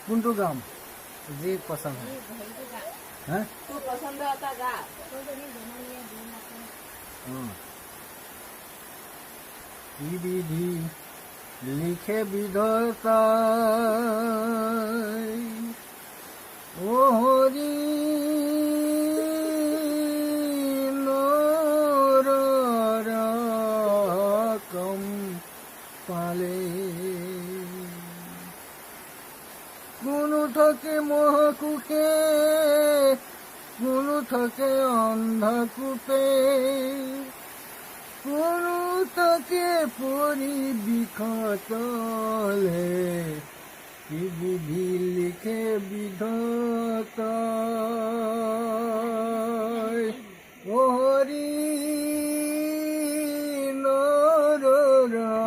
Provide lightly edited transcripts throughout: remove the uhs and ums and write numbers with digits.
কোনটো গাম যি পচন্দ হয় হা তোৰ পচন্দ এটা গা কি বিধি লিখে বিধাতাই ও হরি নরকম পালে কোনো থাকে মহাকুকে কোনো থাকে অন্ধকূপে কোনো থাকে পরিবিখতলে কি বিধি লিখে বিধাতাই ও হরি নরকম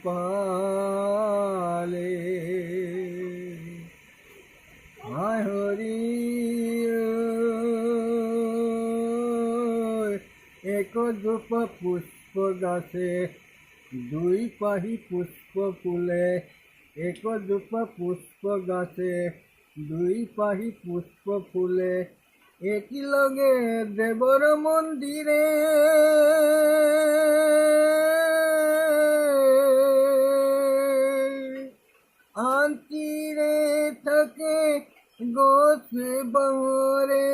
পালে হায় হরি এক ধূপ পুষ্প গাছে দুই পাহি পুষ্প ফুলে এক ধূপ পুষ্প গাছে দুই পাহি পুষ্প ফুলে একিলগে দেৱৰ মন্দিৰে আন্তিৰে থাকে গছ বাঁহৰে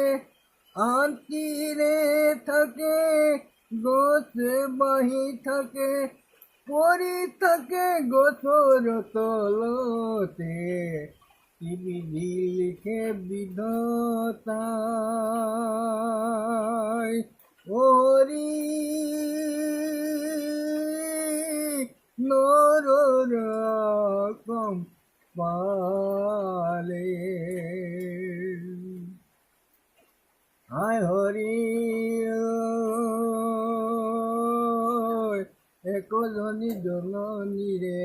আন্তিৰে থাকে গছ বাঁহি থাকে পৰি থাকে গছৰ তলতে কি বিধি লিখে বিধাতাই ও হৰি নৰকম পালে হায় হৰি একজনী জননীৰে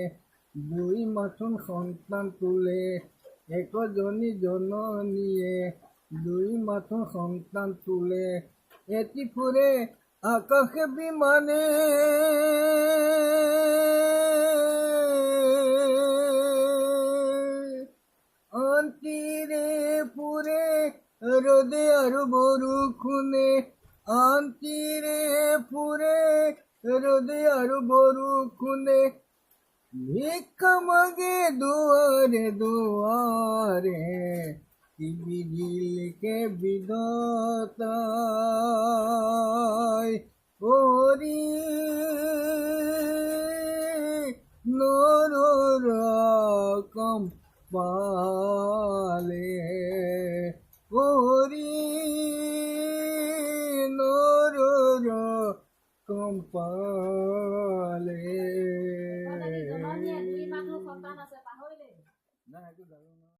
দুই মাথোন সন্তান তোলে একজনী জননীয়ে দুই মাথোন সন্তান তোলে এটি ফুৰে আকাশে বিমানে আন্তিৰে ফুৰে ৰ'দে আৰু বৰষুণে আন্তিৰে ফুৰে ৰ'দে আৰু বৰষুণে ভিক্ষা মাগে দুৱাৰে দুৱাৰে কি বিধি লিখে বিধাতাই ও হৰি নৰকম পালে ও হৰি নৰকম পালে